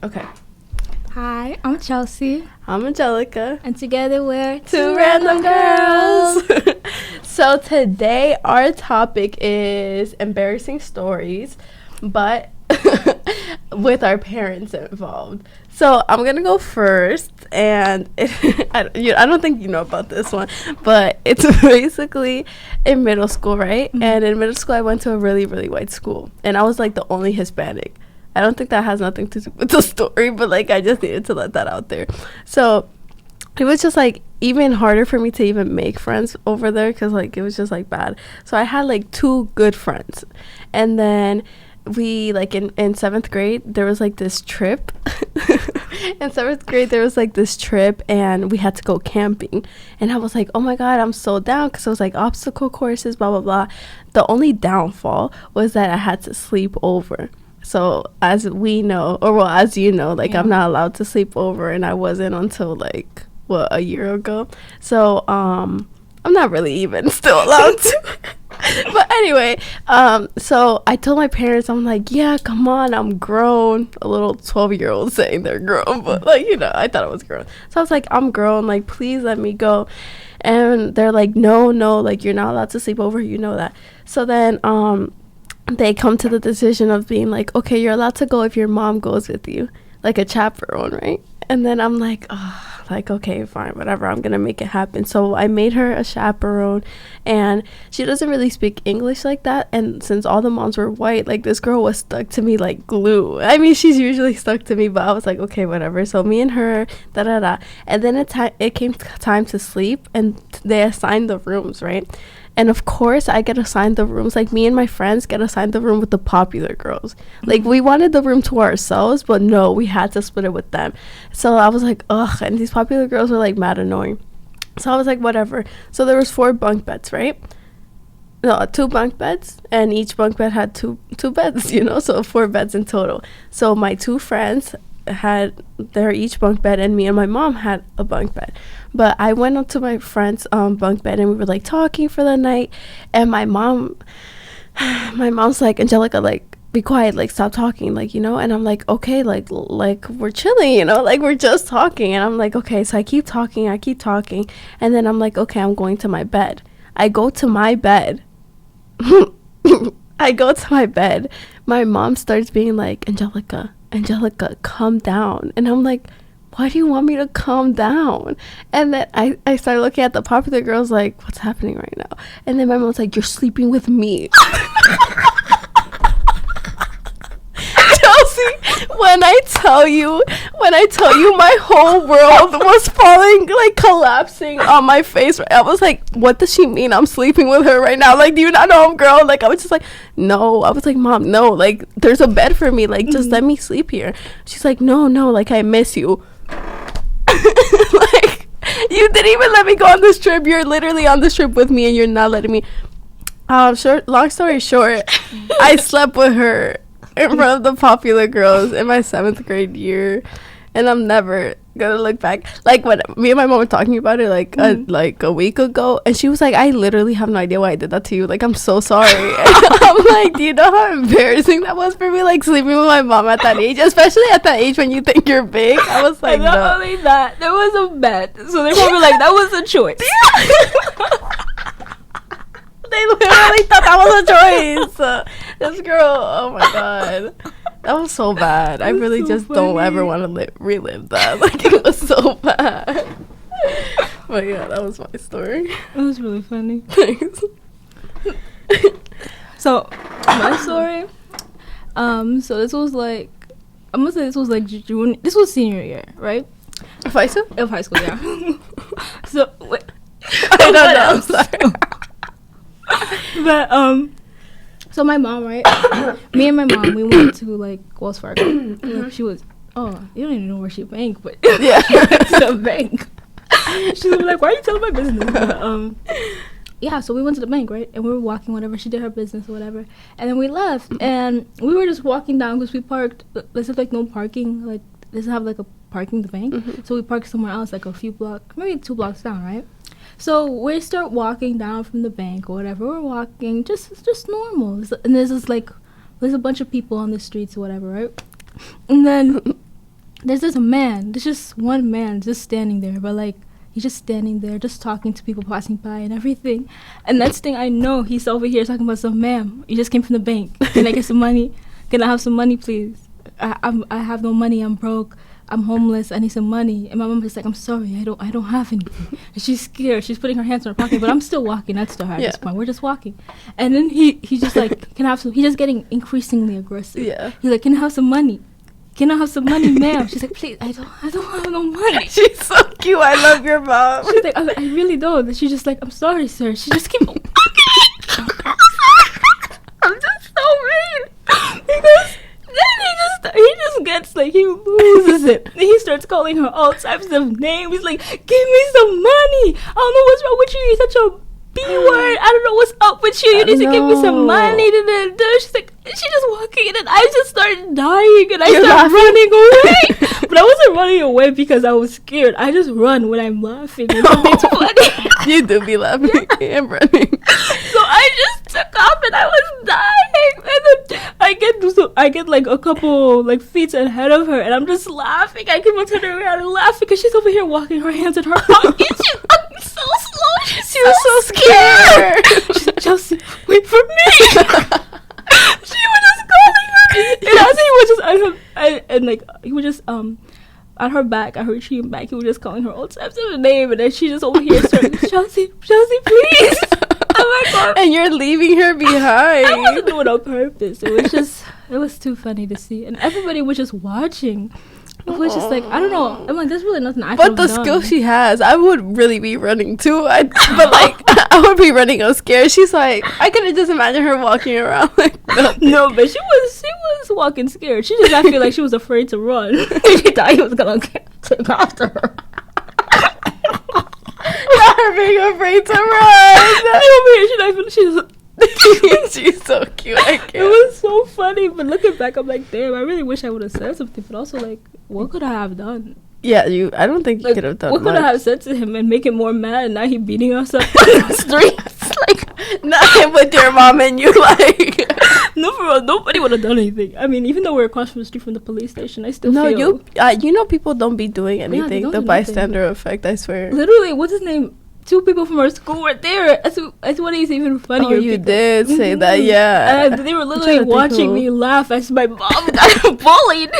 Okay. Hi, I'm Chelsea. I'm Angelica. And together we're Two Random Girls. So today our topic is embarrassing stories, but with our parents involved. So I'm going to go first, and I don't think you know about this one, but it's basically in middle school, right? Mm-hmm. And in middle school, I went to a really, really white school, and I was like the only Hispanic. I don't think that has nothing to do with the story, but like I just needed to let that out there. So it was just like even harder for me to even make friends over there because like it was just like bad. So I had like two good friends, and then we like in 7th grade there was like this trip. In 7th grade there was like this trip and we had to go camping, and I was like, oh my god, I'm so down, because it was like obstacle courses, blah blah blah. The only downfall was that I had to sleep over. So as we know, or well, as you know, like I'm not allowed to sleep over, and I wasn't until like a year ago. So I'm not really even still allowed to. But anyway, so I told my parents, I'm like, yeah, come on, I'm grown. A little 12-year-old saying they're grown, but like, you know, I thought I was grown. So I was like, I'm grown, like please let me go. And they're like, no, like you're not allowed to sleep over, you know that. So then they come to the decision of being like, okay, you're allowed to go if your mom goes with you, like a chaperone, right? And then I'm like, oh, like, okay, fine, whatever, I'm gonna make it happen. So I made her a chaperone, and she doesn't really speak English like that, and since all the moms were white, like this girl was stuck to me like glue. I mean, she's usually stuck to me, but I was like, okay, whatever. So me and her, and then it came time to sleep, and they assigned the rooms, right? And of course, I get assigned the rooms. Like, me and my friends get assigned the room with the popular girls. Like, we wanted the room to ourselves, but no, we had to split it with them. So I was like, ugh. And these popular girls were, like, mad annoying. So I was like, whatever. So there was 4 bunk beds, right? No, 2 bunk beds. And each bunk bed had two beds, you know? So 4 beds in total. So my 2 friends had their each bunk bed, and me and my mom had a bunk bed. But I went up to my friend's bunk bed, and we were like talking for the night, and my mom's like, Angelica, like be quiet, like stop talking, like, you know. And I'm like, okay, like we're chilling, you know, like we're just talking. And I'm like, okay. So I keep talking, and then I'm like, okay, I'm going to my bed. I go to my bed. My mom starts being like, Angelica, calm down. And I'm like, why do you want me to calm down? And then I started looking at the popular girls like, what's happening right now? And then my mom's like, you're sleeping with me. Chelsea, when I tell you my whole world was falling, like collapsing on my face. I was like, what does she mean I'm sleeping with her right now? Like, do you not know I'm girl? Like, I was just like, no. I was like, Mom, no, like there's a bed for me, like just let me sleep here. She's like, no, like I miss you. Like, you didn't even let me go on this trip. You're literally on this trip with me, and you're not letting me. Long story short, I slept with her in front of the popular girls in my 7th grade year, and I'm never gonna look back. Like, when me and my mom were talking about it like a week ago, and she was like, I literally have no idea why I did that to you, like I'm so sorry. And I'm like, do you know how embarrassing that was for me, like sleeping with my mom at that age, especially at that age when you think you're big? I was like, and not only that, there was a bed, so they probably like, that was a choice. They literally thought that was a choice. This girl, oh my god, that was so bad. I really so just funny. Don't ever want to relive that. Like, it was so bad. But yeah, that was my story. It was really funny. Thanks. So my story, so this was like, I'm gonna say this was like June. This was senior year, right? Of high school? Of high school, yeah. So wait, I don't know. I'm sorry. But so my mom, right? Me and my mom, we went to like Wells Fargo. Like, she was, oh, you don't even know where she banked, but yeah, it's a bank. She was like, why are you telling my business? But, yeah, so we went to the bank, right? And we were walking, whatever. She did her business or whatever. And then we left, and we were just walking down because we parked. There's like no parking, like doesn't have like a parking the bank. So we parked somewhere else, like a few blocks, maybe 2 blocks down, right? So we start walking down from the bank or whatever. We're walking, just normal. And there's a bunch of people on the streets or whatever, right? And then there's just one man just standing there, but like he's just standing there, just talking to people passing by and everything. And next thing I know, he's over here talking about some, ma'am, you just came from the bank. Can I get some money? Can I have some money, please? I have no money. I'm broke. I'm homeless. I need some money. And my mom is like, I'm sorry, I don't have anything. And she's scared. She's putting her hands in her pocket, but I'm still walking. That's to her at this point. We're just walking. And then he's just like, can I have some? He's just getting increasingly aggressive. Yeah. He's like, can I have some money? Can I have some money, ma'am? She's like, please, I don't have no money. She's so cute. I love your mom. She's like, I really don't. And she's just like, I'm sorry, sir. She just keeps walking. I'm just so mean. Because then he just gets like, he loses it. He starts calling her all types of names. He's like, give me some money. I don't know what's wrong with you. You're such a B-word. I don't know what's up with you. You need to give me some money. She's like, she's just walking, and then I just started dying, and I started running away. But I wasn't running away because I was scared. I just run when I'm laughing. It's funny. You do be laughing and running. So I just took off, and I was dying. And then I get like a couple like feet ahead of her, and I'm just laughing. I keep on turning around and laughing because she's over here walking her hands in her pocket. She's walking so slow. She was so scared. She's like, Chelsea, wait for me. She was just calling her, and as he was just he was just at her back, at her chin back, he was just calling her all types of name, and then she just over here started, Chelsea, please. Oh my god! And you're leaving her behind. I wasn't doing it on purpose. It was too funny to see, and everybody was just watching. It was just like, I don't know. I'm like, there's really nothing I could have done. But the skill she has, I would really be running too. But like, I would be running. I'm scared. She's like, I could just imagine her walking around like. No, but she was walking scared. She just acted like she was afraid to run. She thought he was gonna take after her. Not her being afraid to run. She's so cute. I can't. It was so funny, but looking back, I'm like, damn, I really wish I would have said something. But also, like, what could I have done? Yeah, I don't think you could have done. What could I have said to him and make him more mad? And now he beating us up on the streets, like not with your mom and you, like. No, for real, nobody would have done anything. I mean, even though we're across from the street from the police station, I still feel. You know, people don't be doing anything. Yeah, the bystander effect, I swear. Literally, what's his name? 2 people from our school were there. That's what is even funnier. Oh, you did say that, yeah. And they were literally watching me laugh as my mom got bullied.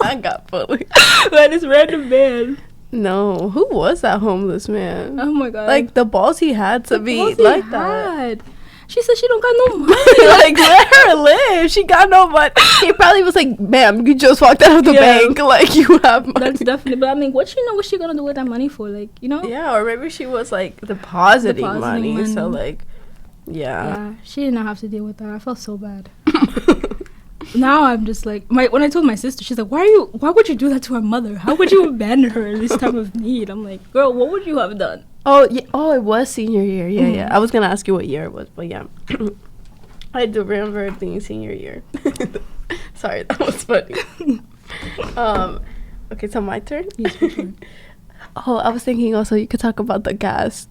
I got bullied by this random man. No, who was that homeless man? Oh my god! Like the balls he had to be like that. She said she don't got no money. Like, let her live. She got no money. He probably was like, ma'am, you just walked out of the bank. Like, you have money. That's definitely. But I mean, what she gonna do with that money for? Like, you know? Yeah, or maybe she was like depositing money. So like, yeah. She did not have to deal with that. I felt so bad. Now I'm just like, when I told my sister, she's like, why would you do that to our mother? How would you abandon her in this time of need? I'm like, girl, what would you have done? Oh, yeah. Oh, it was senior year. Yeah, yeah. I was going to ask you what year it was, but yeah. I do remember it being senior year. Sorry, that was funny. Okay, so my turn? Yes, for sure. Oh, I was thinking also you could talk about the gas.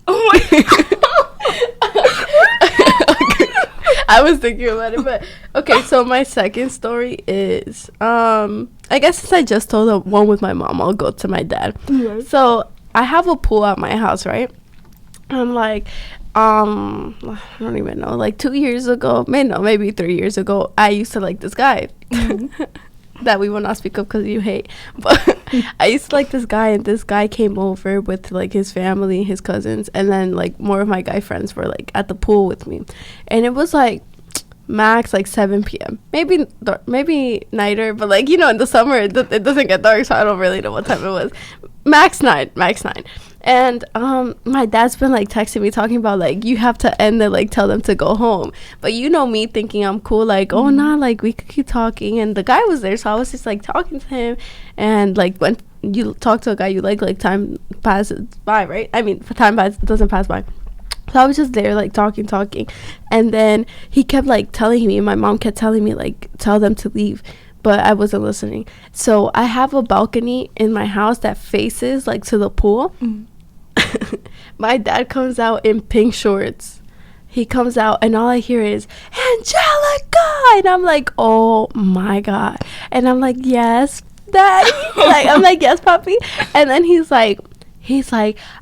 Oh, my God. I was thinking about it, but okay, so my second story is I guess since I just told the one with my mom, I'll go to my dad. Mm-hmm. So I have a pool at my house, right? I'm like I don't even know, like 2 years ago, maybe 3 years ago, I used to like this guy. Mm-hmm. That we will not speak of because you hate, but I used to like this guy, and this guy came over with like his family, his cousins, and then like more of my guy friends were like at the pool with me, and it was like max like 7 p.m. maybe nighter, but like, you know, in the summer it doesn't get dark, so I don't really know what time it was. Max 9. And my dad's been like texting me talking about like, you have to end it, like tell them to go home. But you know me thinking I'm cool, like, oh nah, like we could keep talking. And the guy was there, so I was just like talking to him. And like when you talk to a guy you like time passes by, right? I mean, time doesn't pass by. So I was just there like talking, and then he kept like telling me, and my mom kept telling me like, tell them to leave, but I wasn't listening. So I have a balcony in my house that faces like to the pool. Mm. My dad comes out in pink shorts. He comes out and all I hear is Angelica, and I'm like, oh my god. And I'm like, yes Daddy? Like, I'm like, yes, Poppy. And then he's like,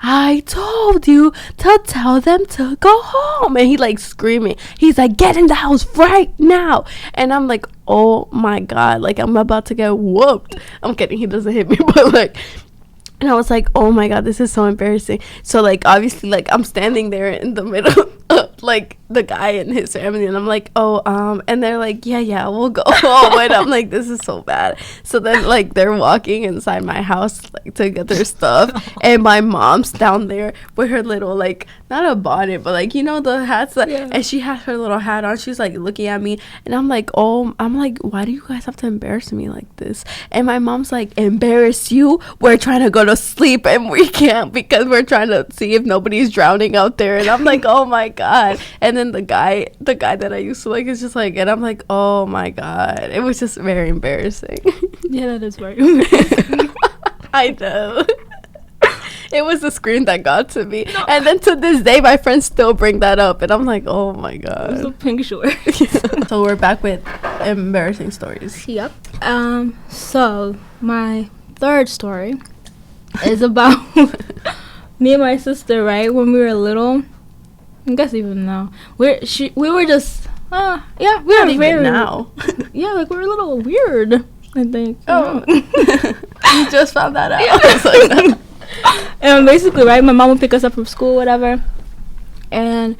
I told you to tell them to go home. And he like screaming. He's like, get in the house right now. And I'm like, oh my God, like I'm about to get whooped. I'm kidding, he doesn't hit me, but like, and I was like, oh my God, this is so embarrassing. So like, obviously, like I'm standing there in the middle of like the guy and his family, and I'm like, and they're like, yeah, we'll go home. And I'm like, this is so bad. So then like they're walking inside my house like to get their stuff, and my mom's down there with her little like, not a bonnet, but like, you know, the hats that, and she has her little hat on. She's like looking at me, and I'm like, why do you guys have to embarrass me like this? And my mom's like, embarrass you? We're trying to go to sleep and we can't because we're trying to see if nobody's drowning out there. And I'm like, oh my God. And then the guy that I used to like is just like, and I'm like, oh my God, it was just very embarrassing. Yeah, that is very embarrassing. I know. It was the screen that got to me. No. And then to this day, my friends still bring that up. And I'm like, oh my God. It was a pink short. So we're back with embarrassing stories. Yep. So my third story is about me and my sister, right? When we were little. I guess even now. We were just, we were even now. Yeah, like we were a little weird, I think. Oh. You just found that out. Yeah. And basically, right, my mom would pick us up from school, whatever, and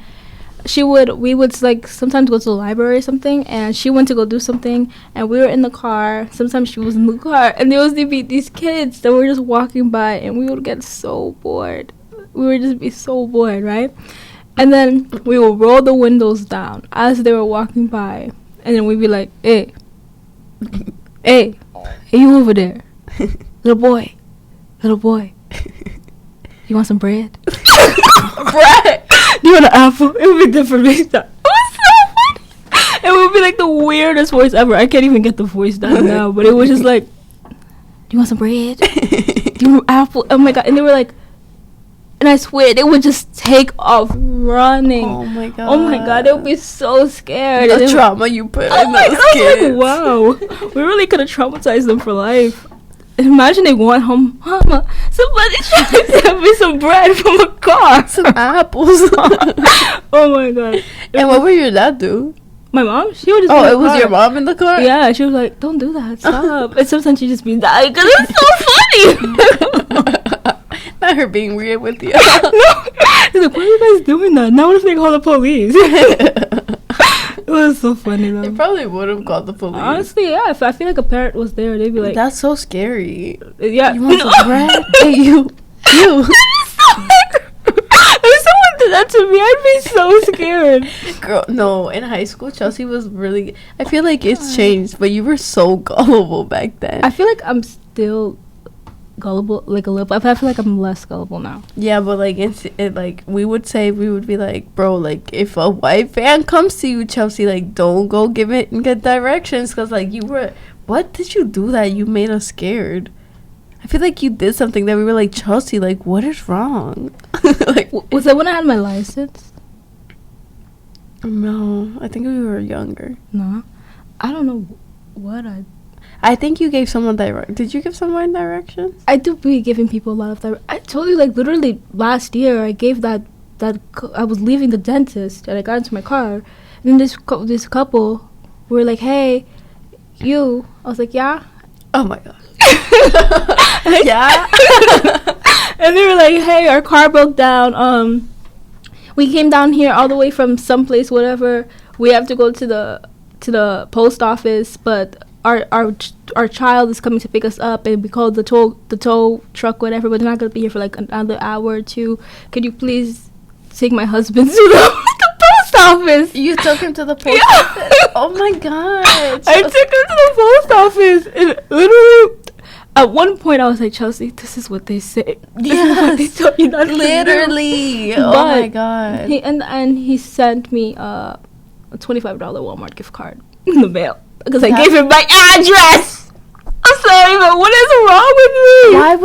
we would like sometimes go to the library or something, and she went to go do something, and we were in the car. Sometimes she was in the car, and there was these kids that were just walking by, and we would get so bored. We would just be so bored, right? And then we would roll the windows down as they were walking by, and then we'd be like, hey, you over there, little boy, you want some bread? Bread? Do you want an apple? It would be different next time. It was so funny. It would be like the weirdest voice ever. I can't even get the voice down now, but it was just like, do you want some bread? Do you want an apple? Oh my God. And they were like, and I swear they would just take off running. Oh my God. They would be so scared. The trauma you put in those kids. Like, wow. We really could have traumatized them for life. Imagine they going home, Mama, somebody tried to send me some bread from a car. Some apples. Oh my God. And what would your dad do? My mom? She would just it was your mom in the car? Yeah, she was like, don't do that, stop. And sometimes she just be dying because it's so funny. Not her being weird with you. No. She's like, why are you guys doing that? Now what if they call the police? It was so funny though. They probably would have called the police. Honestly, yeah. If I feel like a parent was there, they'd be like, that's so scary. Yeah. You want some bread? Hey, you. If someone did that to me, I'd be so scared. Girl, no. In high school, Chelsea was really, I feel like it's changed, but you were so gullible back then. I feel like I'm still gullible, like a little, but I feel like I'm less gullible now. Yeah, but like like we would be like, bro, like if a white van comes to you, Chelsea, like don't go give it and get directions, because like what did you do that you made us scared? I feel like you did something that we were like, Chelsea, like what is wrong? Like, was that when I had my license? No, I think we were younger. No, I don't know what I think you gave someone Did you give someone directions? I do be giving people a lot of directions. I told you, like, literally last year, I gave that I was leaving the dentist, and I got into my car, and then this couple were like, hey, you. I was like, yeah. Oh, my God. Yeah? And they were like, hey, our car broke down. We came down here all the way from someplace, whatever. We have to go to the post office, but our child is coming to pick us up, and we called the tow truck, whatever, but they're not gonna be here for like another hour or two. Could you please take my husband to the post office? You took him to the post office? Oh my God. I took him to the post office, and literally at one point I was like, Chelsea, this is what they say. Yes. They told you not literally. Oh my God. He sent me a $25 Walmart gift card in the mail. Because I gave him my address. I'm sorry, but what is wrong with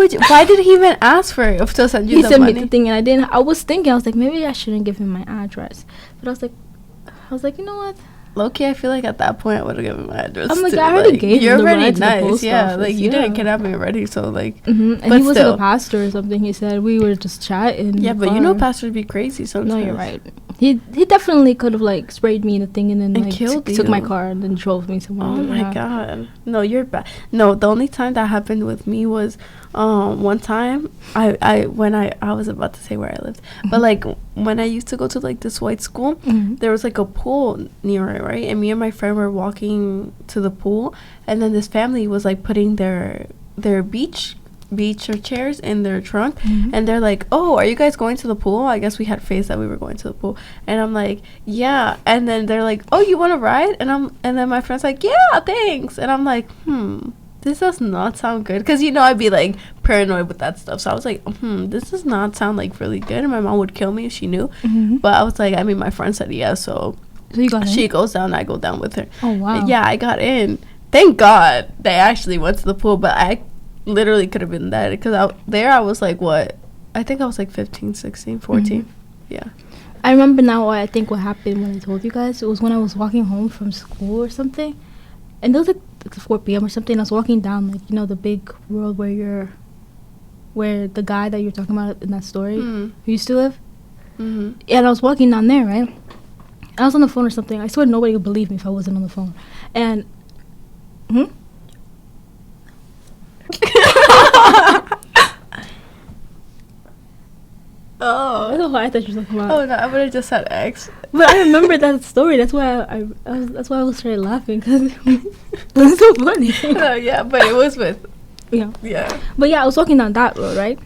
me? Why did he even ask for it to send you the money? He sent me the thing, and I didn't. I was thinking, I was like, maybe I shouldn't give him my address. But I was like, you know what? Low-key, I feel like at that point I would have given my address. I'm like, too. I already gave you you're the already ride to the nice. post Yeah, office, like you didn't kidnap me already, so like. And but he was still. like a pastor or something. He said we were just chatting. Yeah, but you know, pastors be crazy sometimes. No, you're right. He definitely could have like sprayed me in the thing and then like took my car and then drove me somewhere. Oh my god! No, you're bad. No, the only time that happened with me was one time I was about to say where I lived, but like when I used to go to like this white school, there was like a pool near it, right? And me and my friend were walking to the pool, and then this family was like putting their beach or chairs in their trunk, and they're like, oh, are you guys going to the pool? I guess we had faith that we were going to the pool, and I'm like, yeah. And then they're like, oh, you want to ride? And then my friend's like, yeah, thanks. And I'm like, this does not sound good, because you know I'd be like paranoid with that stuff. So I was like, this does not sound like really good, and my mom would kill me if she knew. But I was like, I mean, my friend said yes, so you got she in? goes down, I go down with her. Oh wow. Yeah, I got in. Thank God they actually went to the pool, but I literally could have been dead, because I was like, what, I think I was like 15, 16, 14. Yeah, I remember now. I think what happened when I told you guys, it was when I was walking home from school or something, and it was like 4 p.m. or something. I was walking down, like, you know, the big road where the guy that you're talking about in that story who used to live, and I was walking down there, right? I was on the phone or something. I swear nobody would believe me if I wasn't on the phone. And oh, that's what I thought you were talking about. oh no, I would have just said X. But I remember that story. That's why that's why I was started laughing, because it was so funny. No, yeah, but it was with yeah. But yeah, I was walking down that road, right?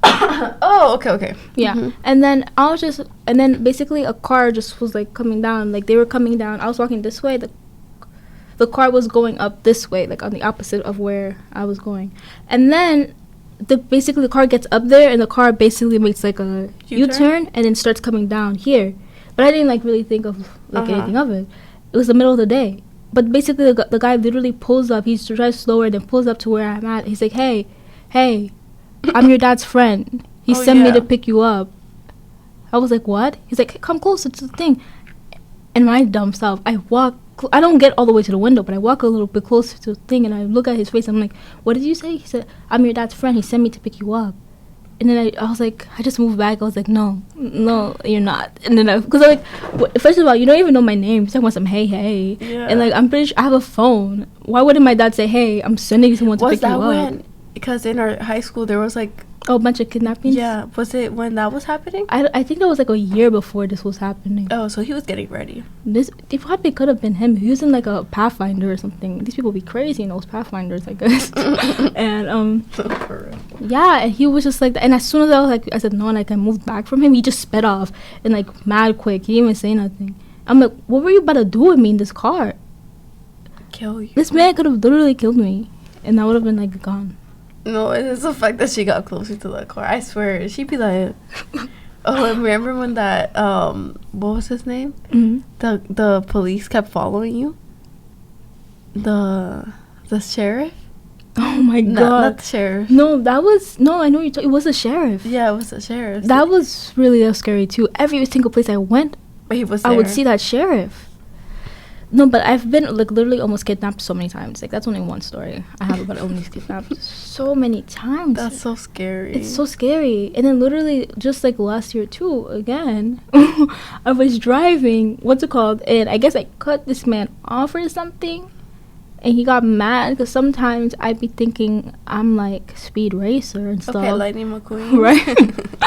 Oh, okay. Yeah. And then basically a car just was like coming down. Like they were coming down. I was walking this way. The car was going up this way, like on the opposite of where I was going. And then basically the car gets up there, and the car basically makes like a U-turn and then starts coming down here. But I didn't like really think of like anything of it. It was the middle of the day. But basically the guy literally pulls up. He drives slower, then pulls up to where I'm at. He's like, hey, I'm your dad's friend. He sent me to pick you up. I was like, what? He's like, hey, come closer to the thing. And my dumb self, I don't get all the way to the window, but I walk a little bit closer to the thing, and I look at his face. I'm like, what did you say? He said, I'm your dad's friend. He sent me to pick you up. And then I was like, I just moved back. I was like, no, you're not. And then because first of all, you don't even know my name. You're talking about some hey. Yeah. And like, I'm pretty sure I have a phone. Why wouldn't my dad say, hey, I'm sending someone to pick you up? Because in our high school, there was like a bunch of kidnappings. Yeah. Was it when that was happening? I think that was like a year before this was happening. Oh, so he was getting ready. It probably could have been him. He was in like a Pathfinder or something. These people be crazy in those Pathfinders, I guess. And yeah, and he was just like that. And as soon as I said no, and like I moved back from him, he just sped off and like mad quick. He didn't even say nothing. I'm like, what were you about to do with me in this car? Kill you. This man could have literally killed me, and I would have been like gone. No, it's the fact that she got closer to the car. I swear, she'd be like, oh, and remember when that, what was his name? The police kept following you? The sheriff? Oh my God. Not the sheriff. No, I know it was the sheriff. Yeah, it was the sheriff. That was really scary too. Every single place I went, he was there. I would see that sheriff. No, but I've been like literally almost kidnapped so many times. Like that's only one story I have about almost kidnapped so many times. That's so scary. It's so scary. And then literally just like last year too, again, I was driving, what's it called? And I guess I cut this man off or something. And he got mad because sometimes I'd be thinking I'm like Speed Racer and stuff. Okay, Lightning McQueen. Right?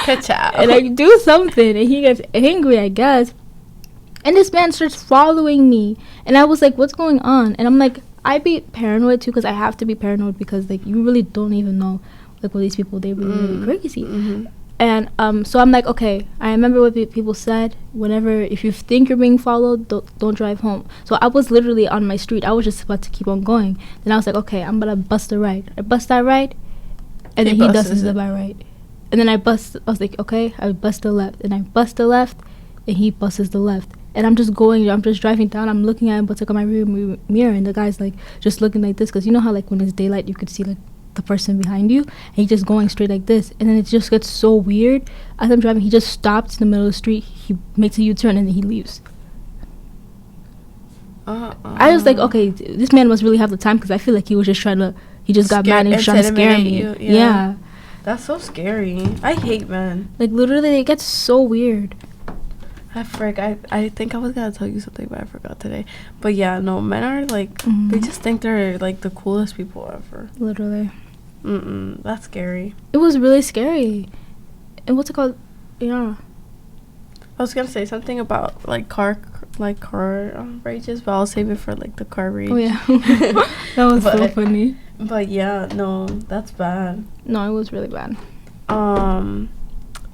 Good job. And I do something and he gets angry, I guess. And this man starts following me. And I was like, what's going on? And I'm like, I'd be paranoid too, because I have to be paranoid because like you really don't even know like what these people, they were really crazy. And so I'm like, okay, I remember what people said, if you think you're being followed, don't drive home. So I was literally on my street. I was just about to keep on going. Then I was like, okay, I'm gonna bust a right. I bust that right, and then he busts the right. And then I was like, okay, I bust the left. And I bust the left, and he busts the left. And I'm just driving down. I'm looking at him, but like on my rear mirror, and the guy's like just looking like this, because you know how like when it's daylight, you could see like the person behind you, and he's just going straight like this. And then it just gets so weird. As I'm driving, he just stops in the middle of the street. He makes a U-turn and then he leaves. I was like, okay, this man must really have the time, because I feel like he was just he just got mad and he was trying to scare me. Yeah. That's so scary. I hate men. Like, literally, it gets so weird. I think I was gonna tell you something, but I forgot today. But yeah, no, men are like, they just think they're like the coolest people ever. Literally. That's scary. It was really scary. And what's it called? Yeah. I was gonna say something about like car rages, but I'll save it for like the car rage. Oh yeah. That was so funny. But yeah, no, that's bad. No, it was really bad.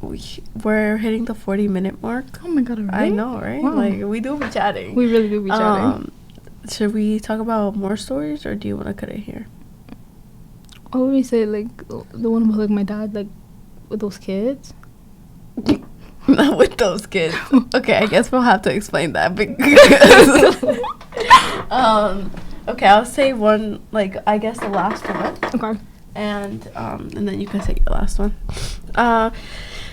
We're hitting the 40-minute mark. Oh my god, really? I know, right? Wow. Like, we do be chatting. We really do be chatting. Should we talk about more stories, or do you want to cut it here? What would we say, like, the one about, like, my dad, like, with those kids? Not with those kids. Okay, I guess we'll have to explain that. Okay, I'll say one, like, I guess the last one. Okay. And then you can say your last one.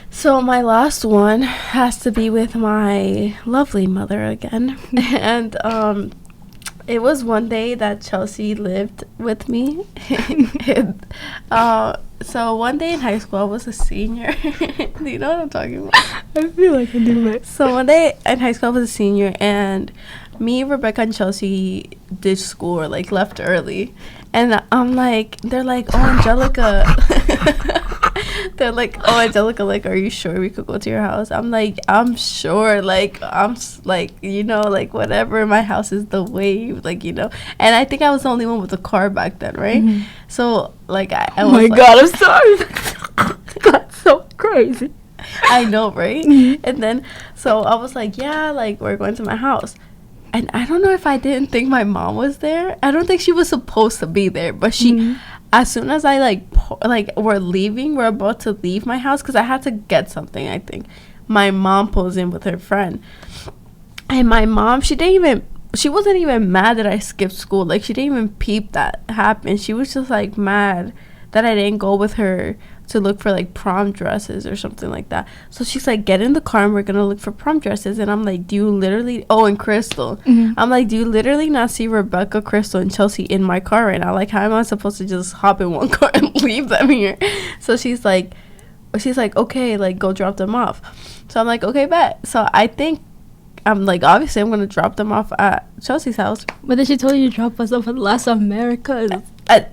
So my last one has to be with my lovely mother again. And it was one day that Chelsea lived with me. So one day in high school, I was a senior. Do you know what I'm talking about? I feel like I do it. So one day in high school, I was a senior, and me, Rebecca, and Chelsea ditched school, or like left early. And I'm like, they're like, oh, Angelica. They're like, oh, Angelica, like, are you sure we could go to your house? I'm like, I'm sure. Like, you know, like, whatever. My house is the wave, like, you know. And I think I was the only one with a car back then, right? Mm-hmm. So, like, I was like, God, I'm sorry. That's so crazy. I know, right? Mm-hmm. And then, so I was like, yeah, like, we're going to my house. And I don't know if I didn't think my mom was there. I don't think she was supposed to be there. But she, as soon as I, we're about to leave my house, because I had to get something, I think. My mom pulls in with her friend. And my mom, she wasn't even mad that I skipped school. Like, she didn't even peep that happened. She was just, like, mad that I didn't go with her to look for, like, prom dresses or something like that. So she's like, get in the car and we're gonna look for prom dresses. And I'm like, do you literally, and Crystal. I'm like, do you literally not see Rebecca, Crystal, and Chelsea in my car right now? Like, how am I supposed to just hop in one car and leave them here? So she's like, okay, like, go drop them off. So I'm like, okay, bet. So I think, I'm like, obviously I'm gonna drop them off at Chelsea's house. But then she told you to drop us off at Las Americas.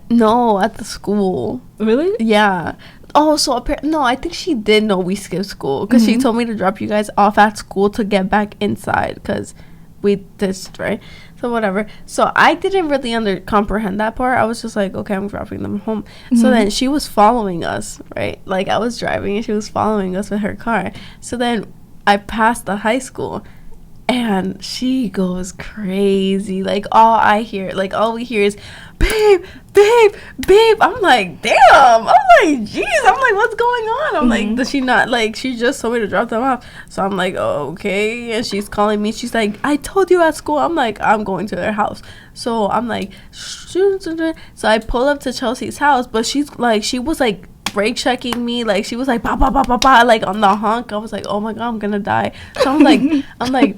No, at the school. Really? Yeah. Oh, so no, I think she did know we skipped school, because she told me to drop you guys off at school to get back inside, because we ditched, right? So whatever. So I didn't really comprehend that part. I was just like, okay, I'm dropping them home. So then she was following us, right? Like, I was driving and she was following us with her car. So then I passed the high school. And she goes crazy. Like, all we hear is, babe, babe, babe. I'm like, damn. I'm like, jeez. I'm like, what's going on? I'm like, does she not, like, she just told me to drop them off. So I'm like, oh, okay. And she's calling me. She's like, I told you at school. I'm like, I'm going to their house. So I'm like, so I pull up to Chelsea's house. But she's like, she was like, brake checking me. Like, she was like, ba, ba, ba, ba, ba, like, on the honk. I was like, oh my God, I'm gonna die. So I'm like,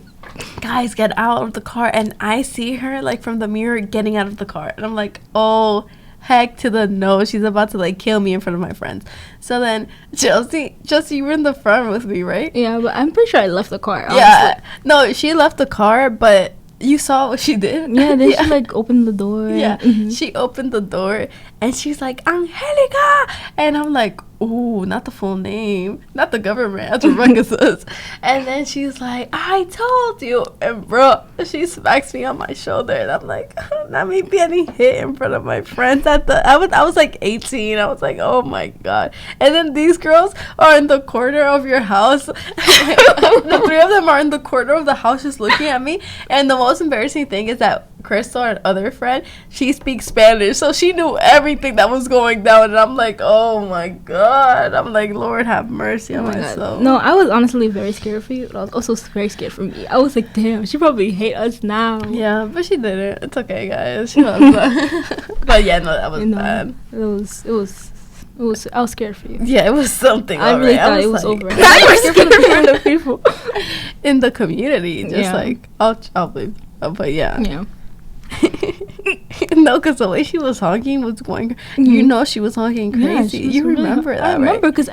guys, get out of the car. And I see her, like, from the mirror getting out of the car, and I'm like, oh, heck to the no, she's about to, like, kill me in front of my friends. So then Chelsea, you were in the front with me, right? Yeah, but I'm pretty sure I left the car, honestly. Yeah, no, she left the car, but you saw what she did. Yeah, then she, like, opened the door. Yeah, she opened the door, and she's like, Angelica. And I'm like, ooh, not the full name, not the government, as Rebecca says. And then she's like, I told you. And bro, she smacks me on my shoulder, and I'm like, not me getting hit in front of my friends I was like 18. I was like, oh my God. And then these girls are in the corner of your house. The three of them are in the corner of the house just looking at me. And the most embarrassing thing is that Crystal, our other friend, she speaks Spanish, so she knew everything that was going down. And I'm like, oh my God. I'm like, Lord have mercy on myself. No, I was honestly very scared for you, but I was also very scared for me. I was like, damn, she probably hate us now. Yeah, but she didn't. It's okay, guys. She loves that. But yeah, no, that was bad. It was. I was scared for you. Yeah, it was something. I really thought it was over. I was scared for the people in the community. Just like, I'll leave. But yeah. Yeah. No, because the way she was honking was going, she was honking crazy. Yeah, you remember that, right? I remember because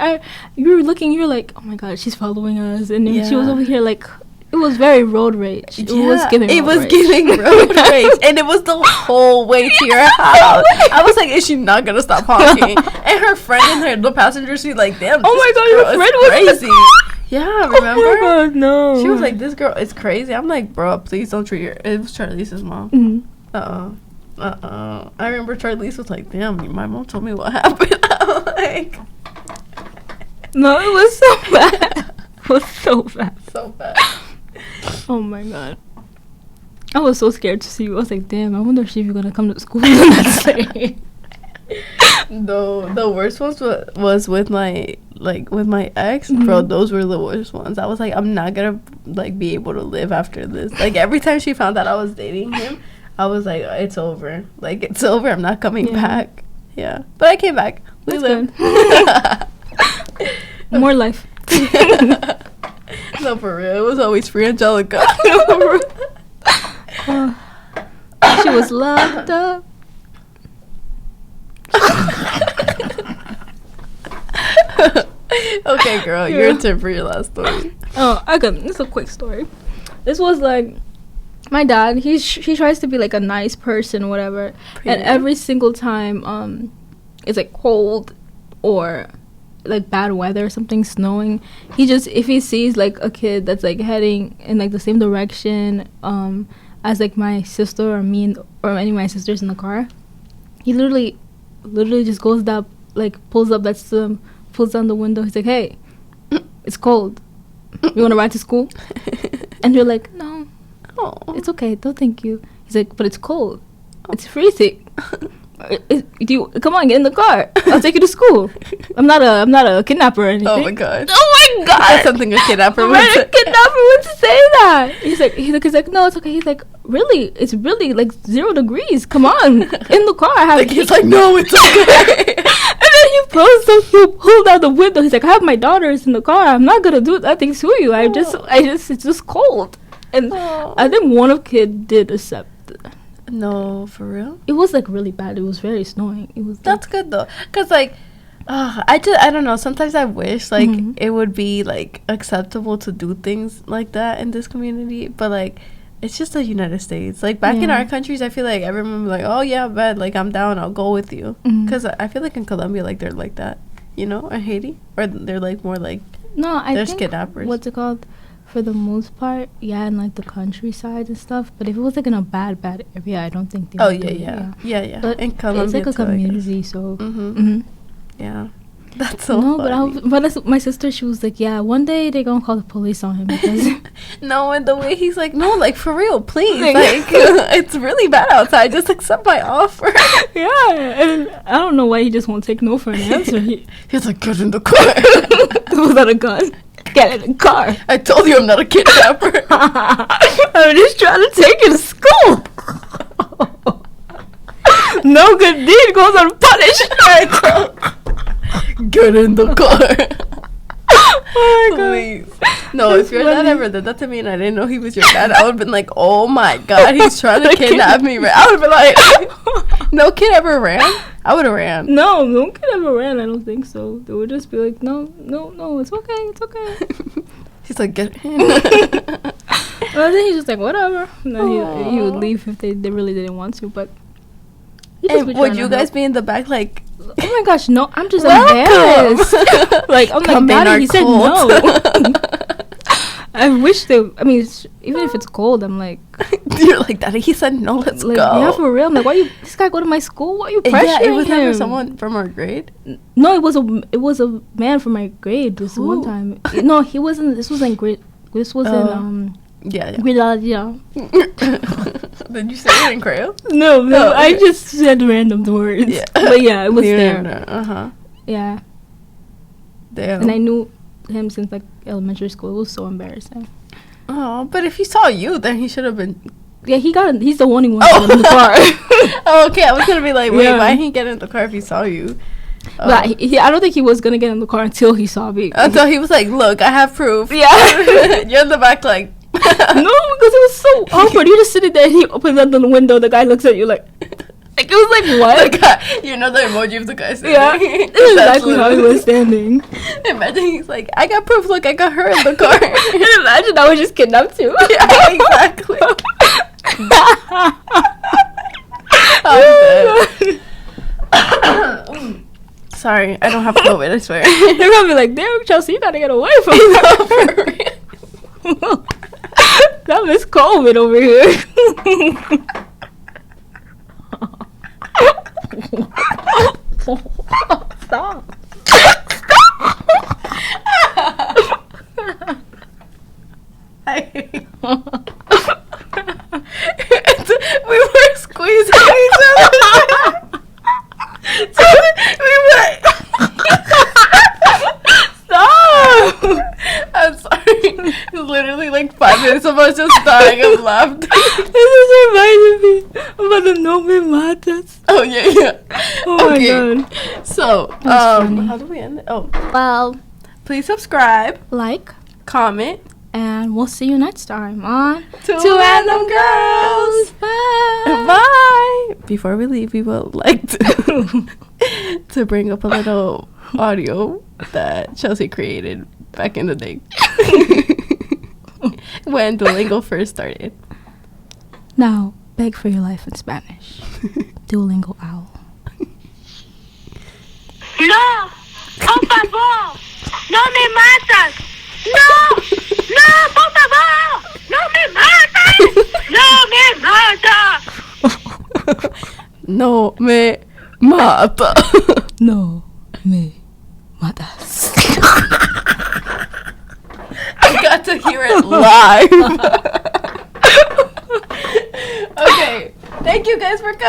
you were looking, you were like, oh my god, she's following us, and then she was over here like, it was very road rage. It was giving road rage, and it was the whole way to your house. I was like, is she not gonna stop honking? And her friend in the passenger seat, like, damn. Oh my god, your friend was crazy. Yeah, remember? Oh my god, no. She was like, this girl is crazy. I'm like, bro, please don't treat her. It was Charlize's mom. I remember Charlize was like, damn, my mom told me what happened. I'm like, no, it was so bad. It was so bad. So bad. Oh my god. I was so scared to see you. I was like, damn, I wonder if you're gonna come to school the next day. The worst ones was with my ex. Bro, those were the worst ones. I was like, I'm not gonna like be able to live after this. Like every time she found out I was dating him, I was like, it's over. Like, it's over. I'm not coming back. Yeah. But I came back. We lived. More life. No, for real. It was always free Angelica. She was locked up. Okay, girl. Your turn for your last story. Oh, I got this is a quick story. This was like my dad. He tries to be like a nice person, whatever. And every single time, it's like cold or like bad weather, something snowing. He just, if he sees like a kid that's like heading in like the same direction, as like my sister or me or any of my sisters in the car, he literally just goes up, like pulls down the window. He's like, hey, it's cold. You want to ride to school? And you're like, no, it's okay. Don't thank you. He's like, but it's cold. It's freezing. Come on, get in the car. I'll take you to school. I'm not a kidnapper or anything. Oh my god. That's something a kidnapper would say. A kidnapper would say that. He's like, no, it's okay. He's like, really? It's really like 0 degrees. Come on, in the car. He's like, no, it's okay. And then he pulled out the window. He's like, I have my daughters in the car. I'm not gonna do nothing to you. It's just cold. And I think one of kid did accept. No, for real? It was like really bad. It was very snowing. It was. That's good though, cause like, I don't know. Sometimes I wish like it would be like acceptable to do things like that in this community, but like, it's just the United States. Like back in our countries, I feel like everyone was like, oh yeah, bet, like I'm down, I'll go with you. Cause I feel like in Colombia, like they're like that, or Haiti, or they're like more like I think kidnappers. What's it called? For the most part, yeah, in like the countryside and stuff. But if it was like in a bad area, I don't think they would do it. Yeah. But in Colombia, it's like a community, so. Yeah, that's so funny. But my sister, she was like, yeah, one day they're gonna call the police on him because. No, and the way he's like, no, like for real, please, like it's really bad outside. Just accept my offer. Yeah, and I don't know why he just won't take no for an answer. He's like, get in the car. Without a gun. Get in the car. I told you I'm not a kidnapper. I'm just trying to take you to school. No good deed goes unpunished. Get in the car. Oh my god. Please. No, if your dad ever did that to me and I didn't know he was your dad, I would have been like, oh my god, he's trying to kidnap me. I would have been like, no kid ever ran? I would have ran. No kid ever ran. I don't think so. They would just be like, no, it's okay. He's like, get in. Well, then he's just like, whatever. And then he would leave if they really didn't want to, but. And would you guys be in the back like, oh my gosh, no, I'm just embarrassed. Like, I'm like, Daddy, he said no. I wish even if it's cold, I'm like. You're like, Daddy, he said no, let's go. Yeah, for real. I'm like, this guy go to my school? Why are you pressuring him? It was never someone from our grade? No, it was a man from my grade this one time. No, he wasn't, this was in grade, this was in, yeah. Did you say it in Creole? No, I just said random words. Yeah. But yeah, it was there. Yeah. Damn. And I knew him since like elementary school. It was so embarrassing. Oh, but if he saw you, then he should have been. Yeah, he's the only one in the car. Oh, okay. I was gonna be like, wait, why didn't he get in the car if he saw you? But I don't think he was gonna get in the car until he saw me. Until he was like, look, I have proof. Yeah. You're in the back like. because it was so awkward. You're just sitting there and he opens up the window. The guy looks at you like it was like, what? The guy, you know the emoji of the guy standing? Yeah. This is exactly how he was standing. Imagine he's like, I got proof. Look, I got her in the car. And imagine I was just kidnapped too. Yeah, exactly. I'm dead. Sorry, I don't have COVID, I swear. They're gonna be like, damn, Chelsea, you gotta get away from her. That was COVID over here. Stop. We were squeezing each other. So we were. Stop. I'm sorry. It's literally like 5 minutes of us just dying of laughter. This is reminding me about the No Me Matas. Oh yeah. Oh my god. So, funny. how do we end it? Oh, Well, please subscribe, like, comment. and we'll see you next time on Two Random Girls. Bye. Bye. Before we leave, we would like to bring up a little audio that Chelsea created back in the day when Duolingo first started. Now, beg for your life in Spanish. Duolingo owl. No, por favor, no me matas. No, por favor, no me matas. No me matas. No me mata. No me matas. I got to hear it live. Okay, thank you guys for coming.